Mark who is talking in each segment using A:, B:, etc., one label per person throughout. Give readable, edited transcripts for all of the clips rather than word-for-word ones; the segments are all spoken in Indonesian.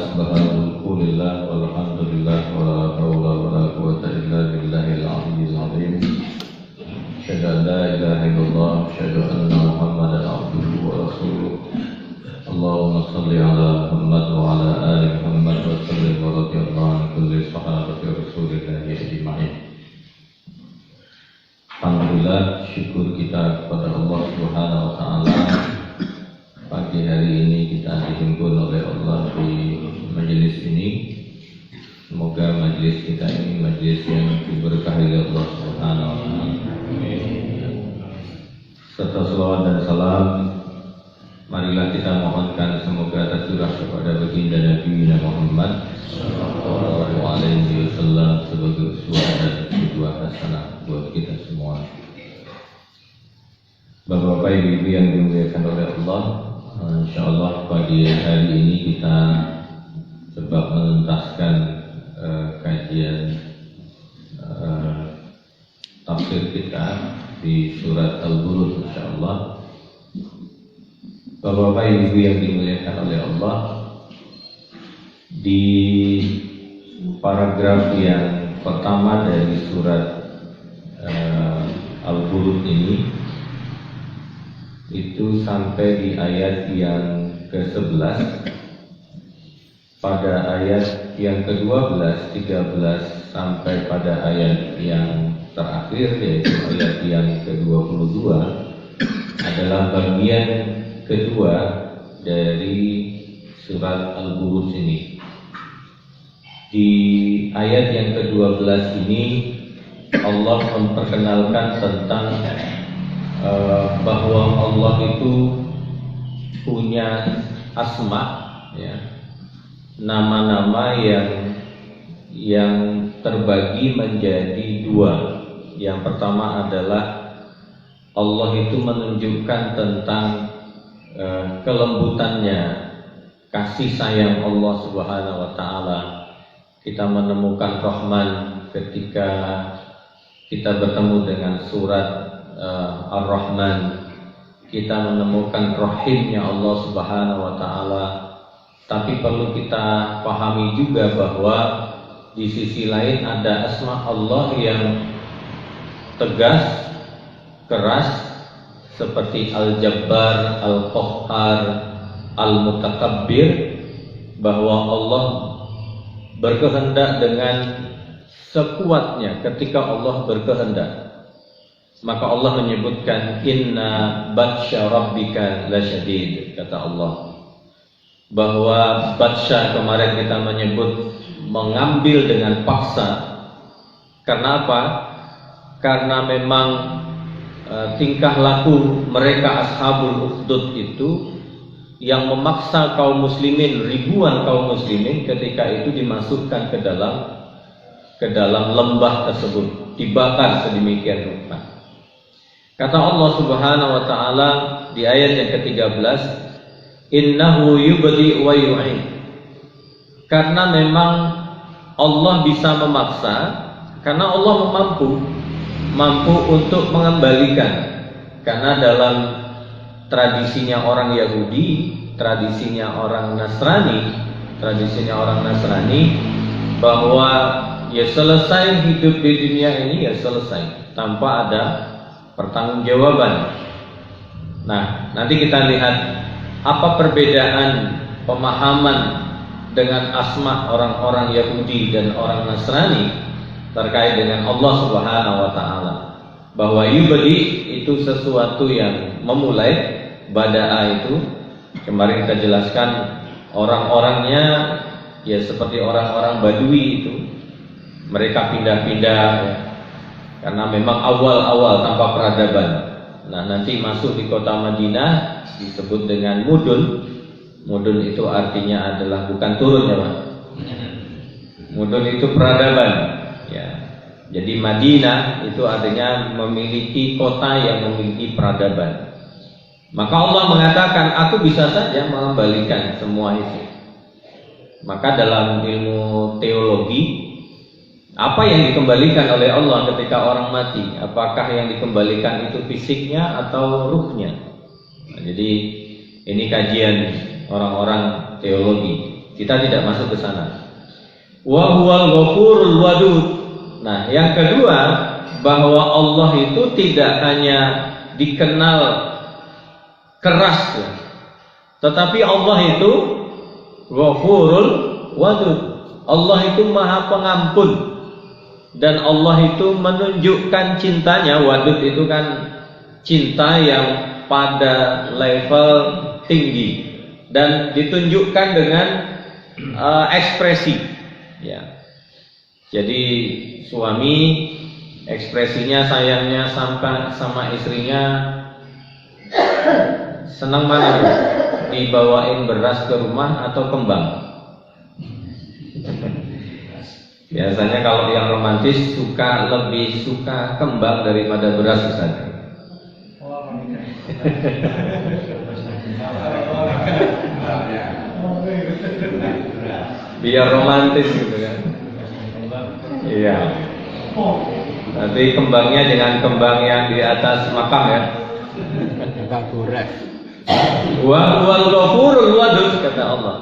A: Subhanallah walhamdulillah wala haula wala quwwata illa billahil aliyyil azim. Asyhadu an la ilaha illallah wa asyhadu anna Muhammadan abduhu wa rasuluh. Allahumma shalli ala Muhammad wa ala ali Muhammad wa sallim wa radhiyallahu an kulli sahabati Rasulillah ajma'in. Alhamdulillah, syukur kita kepada Allah Subhanahu wa taala. Pagi hari ini kita dihimpun oleh Allah di majelis ini. Semoga majelis kita ini majelis yang diberkahi oleh Allah Subhanahu wa taala. Serta salawat dan salam marilah kita mohonkan semoga tercurah kepada baginda Nabi Muhammad sallallahu alaihi wasallam sebagai uswah dan qudwah hasanah buat kita semua. Bapak-bapak, ibu-ibu yang dimuliakan oleh Allah, insyaallah pagi hari ini kita coba menuntaskan kajian tafsir kita di surat Al-Buruj insyaallah. Bapak-bapak, ibu yang dimuliakan oleh Allah, di paragraf yang pertama dari surat Al-Buruj ini itu sampai di ayat yang ke-11. Pada ayat yang ke-12, 13 sampai pada ayat yang terakhir yaitu ayat yang ke-22 adalah bagian kedua dari surat Al-Buruj ini. Di ayat yang ke-12 ini Allah memperkenalkan tentang bahwa Allah itu punya asma, ya, nama-nama yang terbagi menjadi dua. Yang pertama adalah Allah itu menunjukkan tentang kelembutannya, kasih sayang Allah Subhanahu wa taala. Kita menemukan Rahman ketika kita bertemu dengan surat Ar-Rahman. Kita menemukan Rahimnya Allah Subhanahu wa taala. Tapi perlu kita pahami juga bahwa di sisi lain ada asma Allah yang tegas, keras, seperti Al-Jabbar, Al-Qahhar, Al-Mutakabbir, bahwa Allah berkehendak dengan sekuatnya ketika Allah berkehendak. Maka Allah menyebutkan inna batsya rabbika lasyadid, kata Allah. Bahwa batsya kemarin kita menyebut mengambil dengan paksa. Karena apa? Karena memang tingkah laku mereka ashabul ukhdud itu yang memaksa kaum muslimin, ribuan kaum muslimin ketika itu dimasukkan ke dalam lembah tersebut, dibakar sedemikian rupa. Kata Allah Subhanahu wa taala di ayat yang ke-13, innahu yubdi wa yu'id. Karena memang Allah bisa memaksa, karena Allah mampu untuk mengembalikan. Karena dalam tradisinya orang Yahudi, tradisinya orang Nasrani, bahwa ya selesai hidup di dunia ini, ya selesai tanpa ada pertanggungjawaban. Nah, nanti kita lihat apa perbedaan pemahaman dengan asma orang-orang Yahudi dan orang Nasrani terkait dengan Allah Subhanahu wa taala. Bahwa yubdi itu sesuatu yang memulai, bada'a itu kemarin kita jelaskan orang-orangnya ya seperti orang-orang Badui itu. Mereka pindah-pindah ya, karena memang awal-awal tanpa peradaban. Nah, nanti masuk di kota Madinah disebut dengan mudun. Mudun itu artinya adalah bukan turun ya Pak. Mudun itu peradaban ya. Jadi Madinah itu artinya memiliki kota yang memiliki peradaban. Maka Allah mengatakan aku bisa saja mengembalikan semua itu. Maka dalam ilmu teologi, apa yang dikembalikan oleh Allah ketika orang mati? Apakah yang dikembalikan itu fisiknya atau ruhnya? Nah, jadi ini kajian orang-orang teologi. Kita tidak masuk ke sana. Wa huwal ghafurul wadud. Nah, yang kedua, bahwa Allah itu tidak hanya dikenal keras ya, tetapi Allah itu ghafurul wadud. Allah itu maha pengampun, dan Allah itu menunjukkan cintanya. Wadud itu kan cinta yang pada level tinggi dan ditunjukkan dengan ekspresi ya. Jadi suami ekspresinya sayangnya sama istrinya senang mana tuh? Dibawain beras ke rumah atau kembang? Biasanya kalau yang romantis lebih suka kembang daripada beras misalnya. Biar romantis gitu kan. Iya. Nanti kembangnya jangan kembang yang di atas makam ya. Wa huwal ghafurul wadud, kata Allah.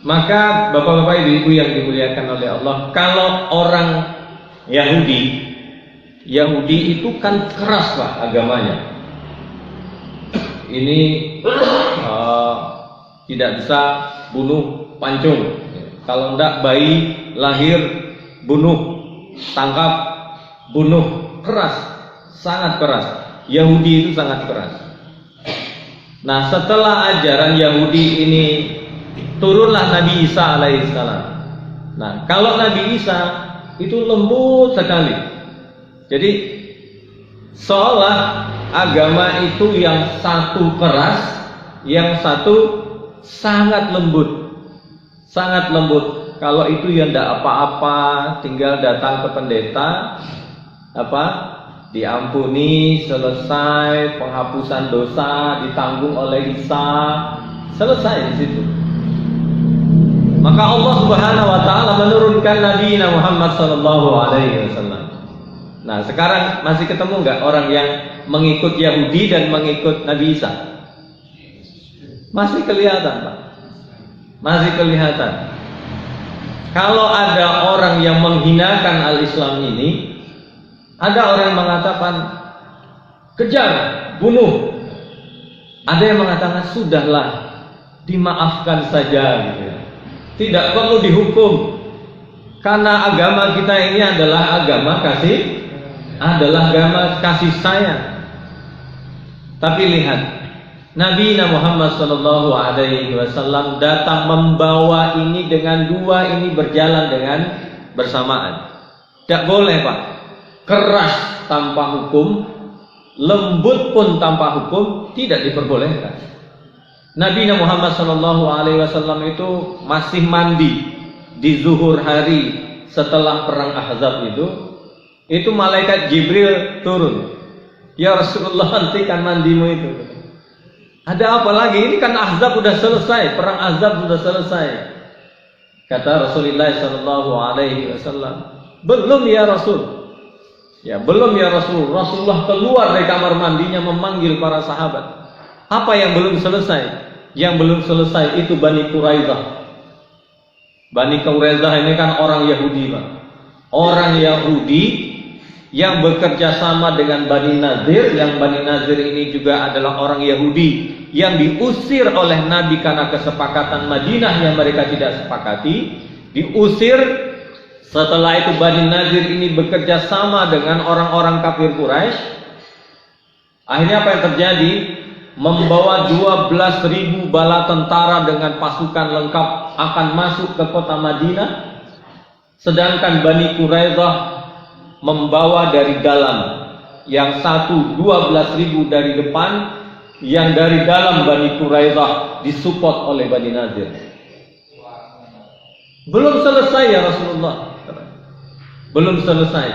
A: Maka bapak-bapak ibu-ibu yang dimuliakan oleh Allah, kalau orang Yahudi itu kan keras Pak agamanya. Ini tidak bisa bunuh pancung. Kalau enggak bayi lahir bunuh, tangkap, bunuh, keras, sangat keras. Yahudi itu sangat keras. Nah, setelah ajaran Yahudi ini turunlah Nabi Isa alaihissalam. Nah, kalau Nabi Isa itu lembut sekali. Jadi seolah agama itu yang satu keras, yang satu sangat lembut. Sangat lembut. Kalau itu ya tidak apa-apa, tinggal datang ke pendeta, diampuni, selesai, penghapusan dosa ditanggung oleh Isa, selesai di situ. Maka Allah Subhanahu wa taala menurunkan Nabi Muhammad sallallahu alaihi wasallam. Nah, sekarang masih ketemu enggak orang yang mengikut Yahudi dan mengikut Nabi Isa? Masih kelihatan, Pak. Masih kelihatan. Kalau ada orang yang menghinakan al-Islam ini, ada orang yang mengatakan kejar, bunuh. Ada yang mengatakan sudahlah, dimaafkan saja gitu ya. Tidak perlu dihukum. Karena agama kita ini adalah agama kasih sayang. Tapi lihat, Nabi Muhammad sallallahu alaihi wasallam datang membawa ini dengan dua ini berjalan dengan bersamaan. Tidak boleh, Pak. Keras tanpa hukum, lembut pun tanpa hukum tidak diperbolehkan. Nabi Muhammad sallallahu alaihi wasallam itu masih mandi di zuhur hari setelah perang Ahzab itu malaikat Jibril turun. Ya Rasulullah, hentikan mandimu itu. Ada apa lagi? Ini kan Ahzab sudah selesai, perang Ahzab sudah selesai. Kata Rasulullah sallallahu alaihi wasallam, belum ya Rasul. Ya, belum ya Rasul. Rasulullah keluar dari kamar mandinya memanggil para sahabat. Apa yang belum selesai? Yang belum selesai itu Bani Quraidah. Bani Quraidah ini kan orang Yahudi, Pak. Orang Yahudi yang bekerja sama dengan Bani Nazir, yang Bani Nazir ini juga adalah orang Yahudi yang diusir oleh Nabi karena kesepakatan Madinah yang mereka tidak sepakati, diusir. Setelah itu Bani Nazir ini bekerja sama dengan orang-orang kafir Quraisy. Akhirnya apa yang terjadi? Membawa 12.000 bala tentara dengan pasukan lengkap akan masuk ke kota Madinah. Sedangkan Bani Quraidah membawa dari dalam. Yang satu 12.000 dari depan, yang dari dalam Bani Quraidah disupport oleh Bani Nazir. Belum selesai ya Rasulullah. Belum selesai.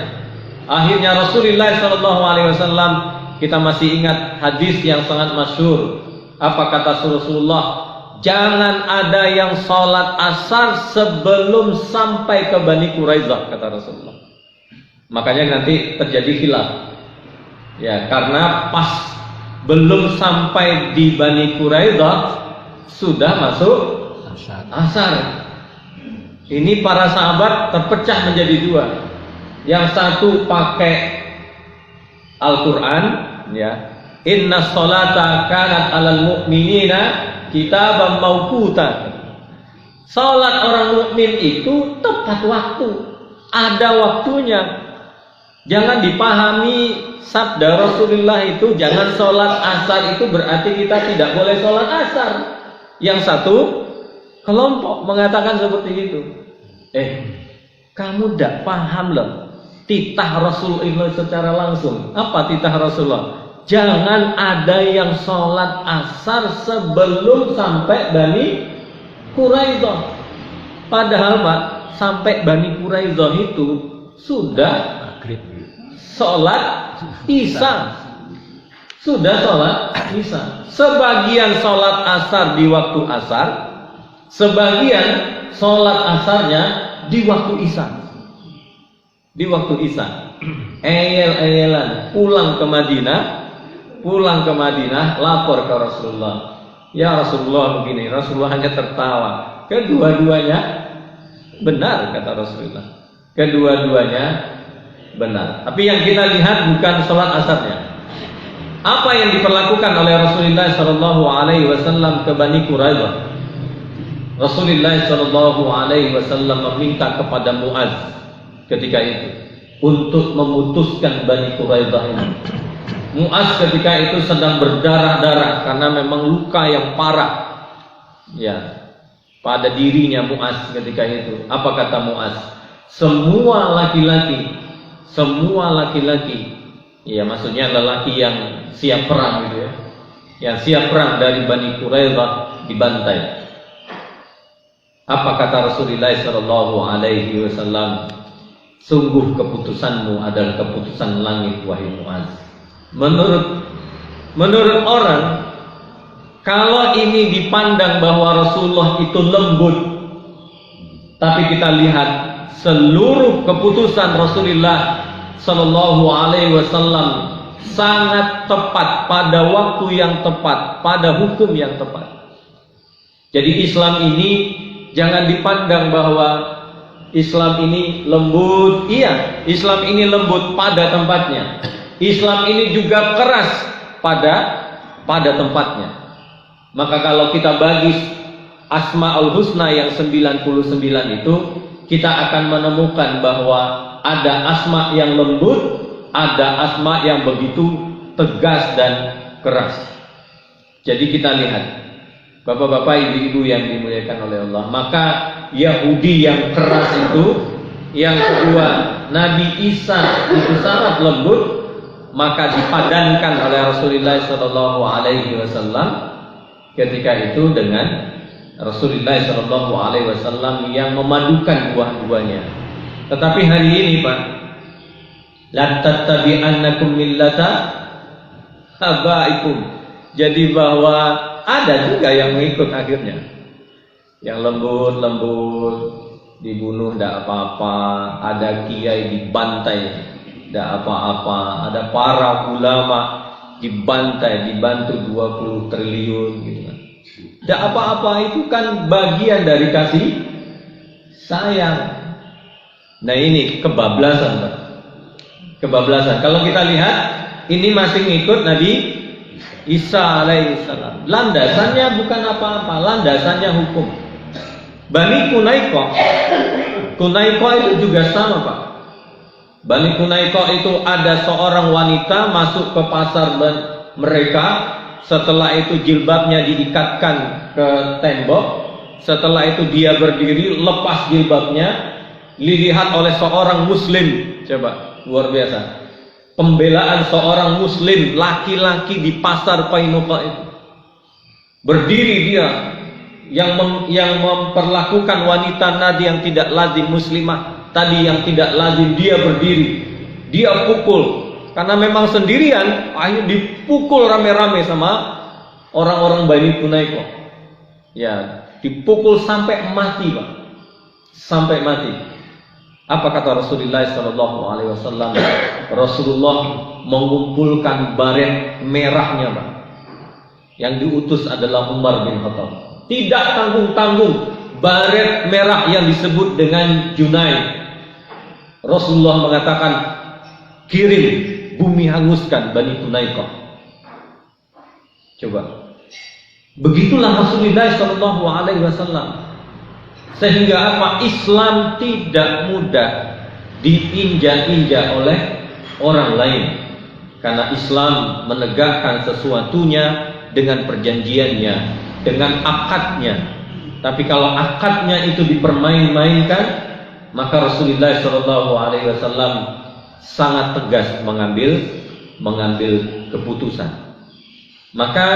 A: Akhirnya Rasulullah SAW, kita masih ingat hadis yang sangat masyhur. Apa kata Rasulullah? Jangan ada yang sholat asar sebelum sampai ke Bani Quraidah, kata Rasulullah. Makanya nanti terjadi khilaf. Ya, karena pas belum sampai di Bani Quraidah sudah masuk asar. Ini para sahabat terpecah menjadi dua. Yang satu pakai Al-Quran, ya. Inna sholata kanat alal mu'minina kitaban mauquta. Salat orang mukmin itu tepat waktu, ada waktunya. Jangan dipahami sabda Rasulullah itu jangan sholat asar itu berarti kita tidak boleh sholat asar. Yang satu kelompok mengatakan seperti itu. Kamu tidak paham loh titah Rasulullah secara langsung. Apa titah Rasulullah? Jangan ada yang sholat asar sebelum sampai Bani Quraidah. Padahal Pak, sampai Bani Quraidah itu sudah sholat Isya. Sudah sholat Isya. Sebagian sholat asar di waktu asar, sebagian sholat asarnya di waktu Isya. Di waktu Isya. Eyel-eyelan pulang ke Madinah, lapor ke Rasulullah. Ya Rasulullah begini, Rasulullah hanya tertawa. Kedua-duanya benar kata Rasulullah. Kedua-duanya benar. Tapi yang kita lihat bukan sholat asarnya. Apa yang diperlakukan oleh Rasulullah Shallallahu Alaihi Wasallam ke Bani Quraidah? Rasulullah Shallallahu Alaihi Wasallam meminta kepada Muaz ketika itu untuk memutuskan Bani Quraidah ini. Muaz ketika itu sedang berdarah-darah karena memang luka yang parah, ya, pada dirinya Muaz ketika itu. Apa kata Muaz? Semua laki-laki, ya maksudnya lelaki yang siap perang gitu ya, yang siap perang dari Bani Quraidah dibantai. Apa kata Rasulullah Sallallahu Alaihi Wasallam? Sungguh keputusanmu adalah keputusan langit wahai Muaz. Menurut orang, kalau ini dipandang bahwa Rasulullah itu lembut, tapi kita lihat seluruh keputusan Rasulullah Sallallahu Alaihi Wasallam sangat tepat pada waktu yang tepat, pada hukum yang tepat. Jadi Islam ini jangan dipandang bahwa Islam ini lembut. Iya, Islam ini lembut pada tempatnya. Islam ini juga keras pada tempatnya. Maka kalau kita bagi Asmaul Husna yang 99 itu, kita akan menemukan bahwa ada asma yang lembut, ada asma yang begitu tegas dan keras. Jadi kita lihat, bapak-bapak, ibu-ibu yang dimuliakan oleh Allah, maka Yahudi yang keras itu, yang kedua Nabi Isa itu sangat lembut, maka dipadankan oleh Rasulullah Sallallahu Alaihi Wasallam ketika itu dengan Rasulullah Sallallahu Alaihi Wasallam yang memadukan dua-duanya. Tetapi hari ini Pak, la tattabi'annakum millata abaikum. Jadi bahwa ada juga yang mengikut akhirnya, yang lembut-lembut, dibunuh tidak apa-apa, ada kiai dibantai tidak apa-apa, ada para ulama dibantai, dibantu 20 triliun gitu kan. Tidak apa-apa, itu kan bagian dari kasih sayang. Nah ini kebablasan Pak. Kebablasan. Kalau kita lihat ini masih ngikut Nabi Isa alaihissalam. Landasannya bukan apa-apa, landasannya hukum. Bani Qunaiqah itu juga sama Pak. Bani Qunaiqah itu ada seorang wanita masuk ke pasar mereka. Setelah itu jilbabnya diikatkan ke tembok. Setelah itu dia berdiri, lepas jilbabnya, dilihat oleh seorang muslim. Coba, luar biasa. Pembelaan seorang muslim laki-laki di pasar Qainuqa itu. Berdiri dia yang memperlakukan wanita tadi yang tidak lazim muslimah, tadi yang tidak lazim, dia berdiri, dia pukul karena memang sendirian, akhirnya dipukul rame-rame sama orang-orang Bani Qunaiqah. Ya, dipukul sampai mati Pak, sampai mati. Apa kata Rasulullah Sallallahu Alaihi Wasallam? Rasulullah mengumpulkan baret merahnya Pak. Yang diutus adalah Umar bin Khattab. Tidak tanggung-tanggung. Baret merah yang disebut dengan Junaid. Rasulullah mengatakan, kirim, bumi hanguskan Bani Hunaykah. Coba. Begitulah Rasulullah SAW. Sehingga apa? Islam tidak mudah diinjak-injak oleh orang lain. Karena Islam menegakkan sesuatunya dengan perjanjiannya, dengan akadnya. Tapi kalau akadnya itu dipermain-mainkan, maka Rasulullah SAW sangat tegas mengambil keputusan. Maka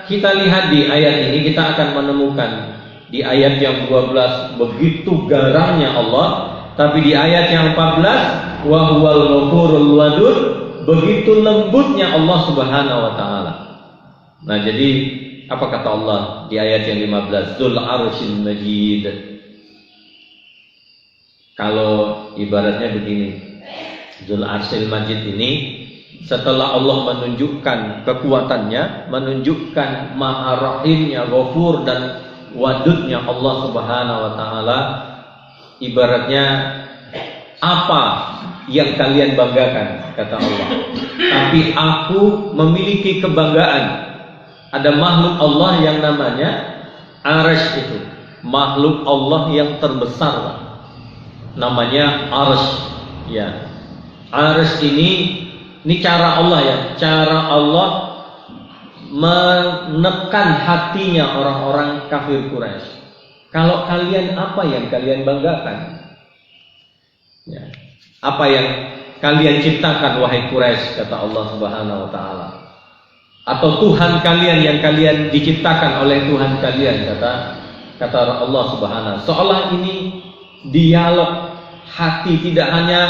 A: kita lihat di ayat ini, kita akan menemukan di ayat yang 12 begitu garangnya Allah, tapi di ayat yang 14 wa huwal ghafurul wadud, begitu lembutnya Allah Subhanahu wa taala. Nah, jadi apa kata Allah di ayat yang 15? Dzul arsyil majid. Kalau ibaratnya begini, Dzul arsyil majid ini setelah Allah menunjukkan kekuatannya, menunjukkan maha rahimnya, ghafur dan wadudnya Allah Subhanahu wa taala, ibaratnya apa yang kalian banggakan, kata Allah. Tapi aku memiliki kebanggaan. Ada makhluk Allah yang namanya Arsy itu. Makhluk Allah yang terbesar namanya Arsy. Ya. Arsy ini cara Allah ya. Cara Allah menekan hatinya orang-orang kafir Quraisy. Kalau kalian, apa yang kalian banggakan? Ya. Apa yang kalian ciptakan wahai Quraisy, kata Allah Subhanahu wa taala. Atau Tuhan kalian yang kalian diciptakan oleh Tuhan kalian, kata Allah Subhanahu. Seolah ini dialog hati, tidak hanya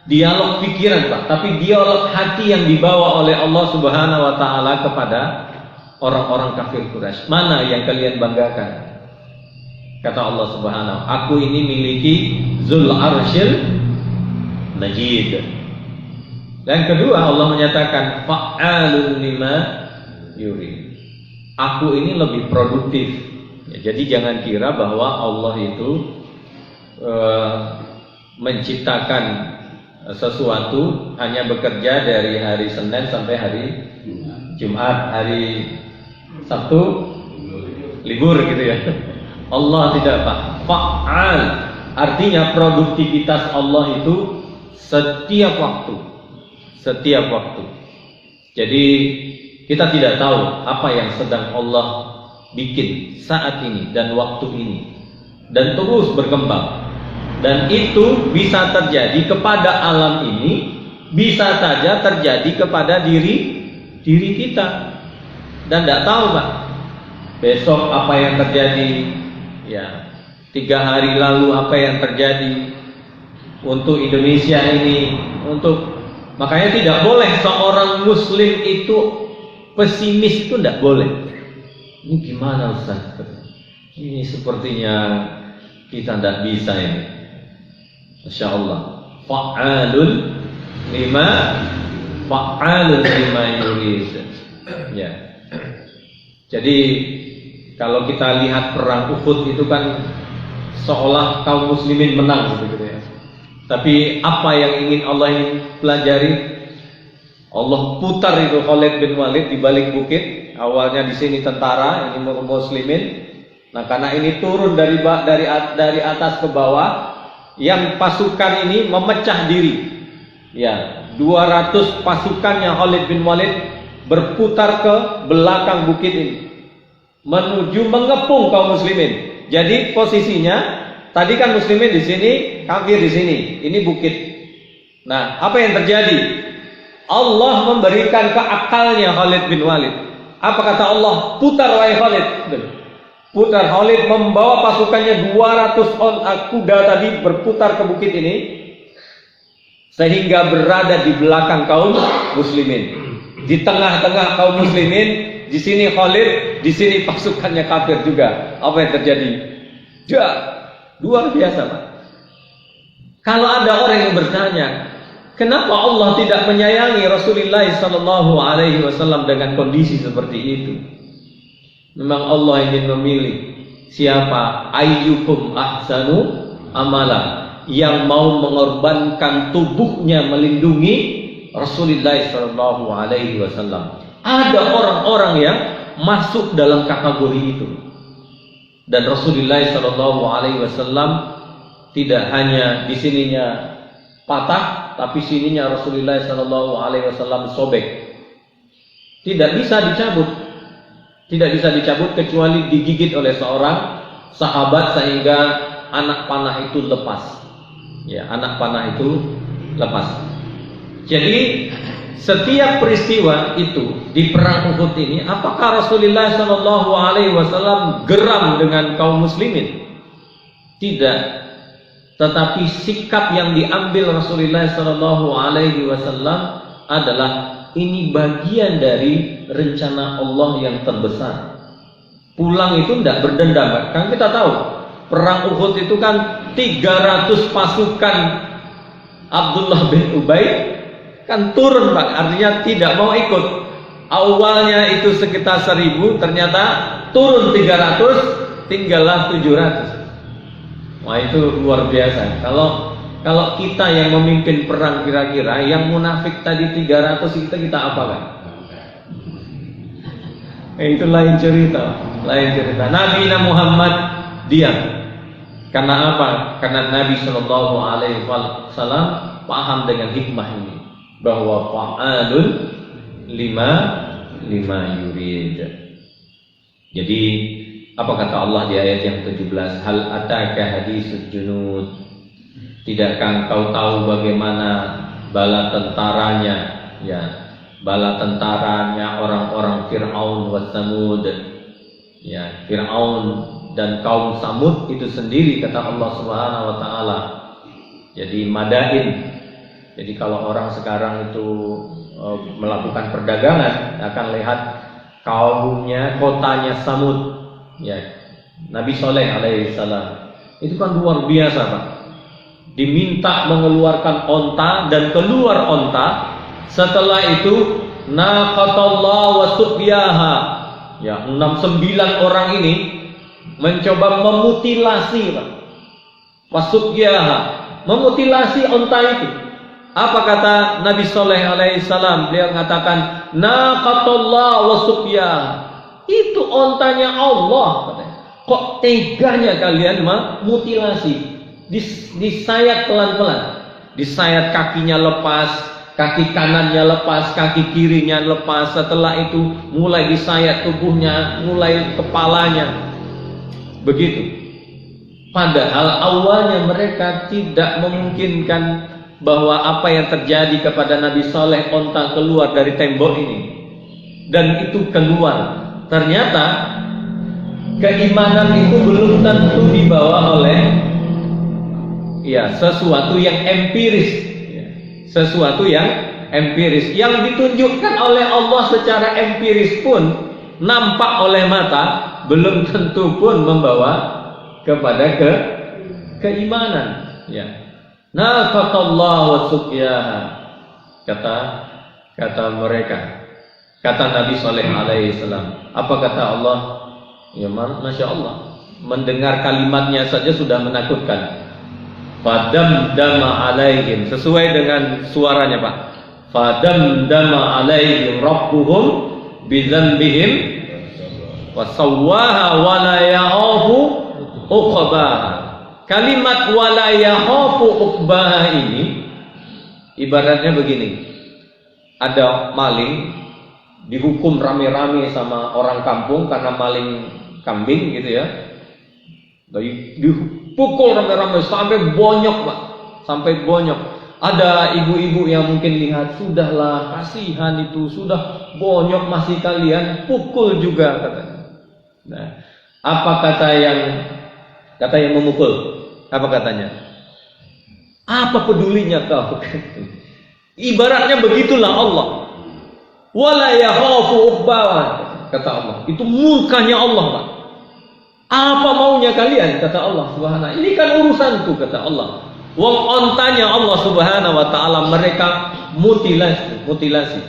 A: dialog pikiran, Pak, tapi dialog hati yang dibawa oleh Allah Subhanahu wa taala kepada orang-orang kafir Quraisy. Mana yang kalian banggakan? Kata Allah Subhanahu, aku ini miliki Dzul Arsyil Majid. Dan kedua, Allah menyatakan fa'alun lima yurid. Aku ini lebih produktif. Ya, jadi jangan kira bahwa Allah itu menciptakan sesuatu hanya bekerja dari hari Senin sampai hari Jumat, hari Sabtu libur gitu ya. Allah tidak, Pak. Fa'al artinya produktivitas Allah itu setiap waktu. Setiap waktu. Jadi kita tidak tahu apa yang sedang Allah bikin saat ini dan waktu ini, dan terus berkembang. Dan itu bisa terjadi kepada alam ini, bisa saja terjadi kepada diri kita. Dan tidak tahu, Pak, besok apa yang terjadi. Ya, 3 hari lalu apa yang terjadi untuk Indonesia ini, makanya tidak boleh seorang muslim itu pesimis, itu tidak boleh. Ini gimana Ustaz? Ini sepertinya kita tidak bisa ini. Masya Allah. Fa'alun lima yurid. Ya. Jadi kalau kita lihat perang Uhud itu kan seolah kaum muslimin menang gitu ya. Tapi apa yang ingin Allah pelajari? Allah putar itu Khalid bin Walid di balik bukit. Awalnya di sini tentara, ini muslimin. Nah, karena ini turun dari atas ke bawah, yang pasukan ini memecah diri. Ya, 200 pasukannya Khalid bin Walid berputar ke belakang bukit ini, menuju mengepung kaum muslimin. Jadi posisinya tadi kan muslimin di sini, kafir di sini. Ini bukit. Nah, apa yang terjadi? Allah memberikan keakalnya Khalid bin Walid. Apa kata Allah? Putar wahai Khalid. Putar. Khalid membawa pasukannya 200 kuda tadi berputar ke bukit ini, sehingga berada di belakang kaum muslimin. Di tengah-tengah kaum muslimin, di sini Khalid, di sini pasukannya kafir juga. Apa yang terjadi? Luar biasa, Pak. Kalau ada orang yang bertanya, kenapa Allah tidak menyayangi Rasulullah SAW dengan kondisi seperti itu? Memang Allah ingin memilih siapa ayyukum ahsanu amala, yang mau mengorbankan tubuhnya melindungi Rasulullah sallallahu alaihi wasallam. Ada orang-orang yang masuk dalam kategori itu. Dan Rasulullah sallallahu alaihi wasallam tidak hanya di sininya patah, tapi sininya Rasulullah sallallahu alaihi wasallam sobek. Tidak bisa dicabut. Tidak bisa dicabut kecuali digigit oleh seorang sahabat sehingga anak panah itu lepas. Ya, anak panah itu lepas. Jadi setiap peristiwa itu di perang Uhud ini, apakah Rasulullah sallallahu alaihi wasallam geram dengan kaum muslimin? Tidak. Tetapi sikap yang diambil Rasulullah sallallahu alaihi wasallam adalah ini bagian dari rencana Allah yang terbesar. Pulang itu tidak berdendam. Kan kita tahu perang Uhud itu kan 300 pasukan Abdullah bin Ubay kan turun, Pak. Artinya tidak mau ikut. Awalnya itu sekitar 1000, ternyata turun 300, tinggallah 700. Wah, itu luar biasa. Kalau kita yang memimpin perang, kira-kira yang munafik tadi 300 kita apakan? Itu lain cerita. Nabi Muhammad diam. Karena apa? Karena Nabi Shallallahu Alaihi Wasallam paham dengan hikmah ini, bahwa fa'alun lima yurid. Jadi apa kata Allah di ayat yang 17? Hal ataka hadisud junud. Tidakkah engkau tahu bagaimana bala tentaranya, ya, bala tentaranya orang-orang Fir'aun wa Samud, ya, Fir'aun dan kaum Samud itu sendiri, kata Allah Subhanahu wa taala. Jadi madain. Jadi kalau orang sekarang itu melakukan perdagangan, akan lihat kaumnya, kotanya Samud, ya, Nabi Soleh alaihissalam. Itu kan luar biasa, Pak. Diminta mengeluarkan onta dan keluar onta. Setelah itu naqatallah wa suqyaha, ya, 69 orang ini mencoba memutilasi, Pak. Wasuqyaha, memutilasi onta itu. Apa kata Nabi Soleh alaihissalam? Beliau mengatakan naqatallah wa suqyaha, itu ontanya Allah, katanya. Kok teganya kalian memutilasi? Disayat pelan-pelan, disayat, kakinya lepas, kaki kanannya lepas, kaki kirinya lepas. Setelah itu mulai disayat tubuhnya, mulai kepalanya. Begitu. Padahal awalnya mereka tidak memungkinkan bahwa apa yang terjadi kepada Nabi Soleh, onta keluar dari tembok ini, dan itu keluar. Ternyata keimanan itu belum tentu dibawa oleh, ya, sesuatu yang empiris, ya, sesuatu yang empiris, yang ditunjukkan oleh Allah secara empiris pun, nampak oleh mata, belum tentu pun membawa kepada keimanan, ya. Naqatallah wa suqyaha, kata mereka, kata Nabi Saleh alaihissalam. Apa kata Allah? Ya, masya Allah, mendengar kalimatnya saja sudah menakutkan. Fadamdama alaihim, sesuai dengan suaranya, Pak. Fadamdama alaihim rabbuhum bidzanbihim wasawwaha wa la yakhafu uqbaha. Kalimat wa la yakhafu uqbaha ini ibaratnya begini. Ada maling dihukum rame-rame sama orang kampung karena maling kambing, gitu ya. Dipukul rame-rame sampai bonyok, Pak, sampai bonyok. Ada ibu-ibu yang mungkin lihat, sudahlah, kasihan itu, sudah bonyok masih kalian pukul juga, katanya. Nah, apa kata yang memukul? Apa katanya? Apa pedulinya kau? Ibaratnya begitulah Allah. Wala yakhafu uqbaha, kata Allah. Itu murkanya Allah, Pak. Apa maunya kalian, kata Allah Subhanahu. Ini kan urusanku, kata Allah. Wong ontanya Allah Subhanahu wa taala mereka mutilasi.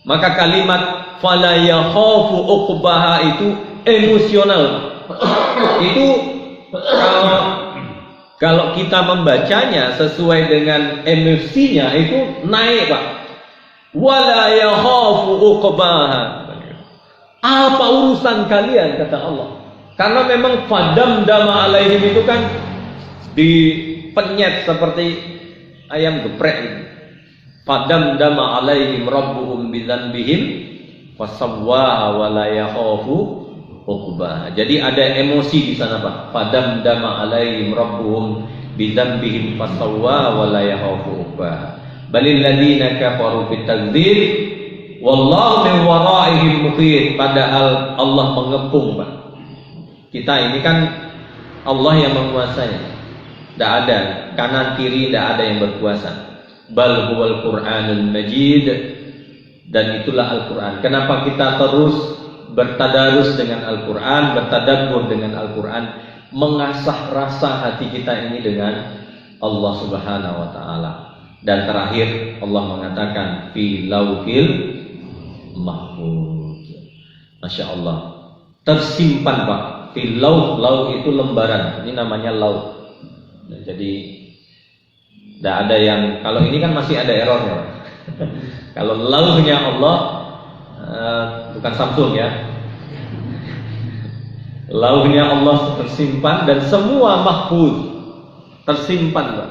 A: Maka kalimat fala yakhafu uqbaha itu emosional. Itu kalau kita membacanya sesuai dengan emosinya itu naik, Pak. Wala yakhafu uqbaha. Apa urusan kalian, kata Allah? Karena memang fadamdama alaihim itu kan dipenyet seperti ayam geprek itu. Fadamdama alaihim rabbuhum bidzanbihim fasawwaha wa la yakhafu uqbaha. Jadi ada emosi di sana, Pak. Fadamdama alaihim rabbuhum bidzanbihim fasawwaha wa la yakhafu uqbaha. Balil ladzina kafaru fit takdzir wallahu min waraihim muhit. Padahal Allah mengepung, Pak. Kita ini kan Allah yang menguasai. Tidak ada kanan kiri, tidak ada yang berkuasa. Bal huwal Qur'anul Majid, dan itulah Al-Qur'an. Kenapa kita terus bertadarus dengan Al-Qur'an, bertadabbur dengan Al-Qur'an, mengasah rasa hati kita ini dengan Allah Subhanahu wa taala. Dan terakhir Allah mengatakan fi lauhil mahfuz. Masya Allah, tersimpan, Pak. Fi lauh, lauh itu lembaran. Ini namanya lauh. Nah, jadi tidak ada yang, kalau ini kan masih ada errornya. Kalau lauhnya Allah, bukan Samsung ya. Lauhnya Allah tersimpan dan semua mahfuz tersimpan, Pak.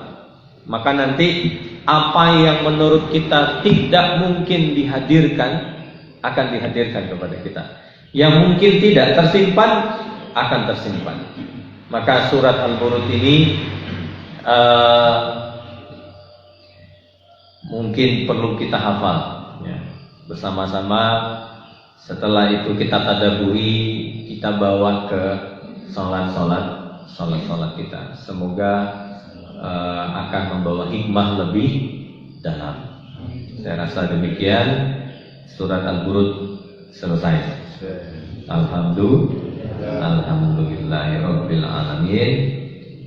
A: Maka nanti apa yang menurut kita tidak mungkin dihadirkan akan dihadirkan kepada kita. Yang mungkin tidak tersimpan akan tersimpan. Maka surat Al-Buruj ini mungkin perlu kita hafal ya, bersama-sama. Setelah itu kita tadabburi, kita bawa ke salat kita. Semoga akan membawa hikmah lebih dalam. Saya rasa demikian. Surat Al-Buruj selesai. Alhamdulillahirabbil alamin.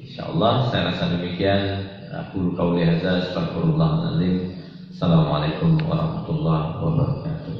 A: Insyaallah saya rasa demikian. Aku qauli hadza, astagfirullahalazim. Assalamualaikum warahmatullahi wabarakatuh.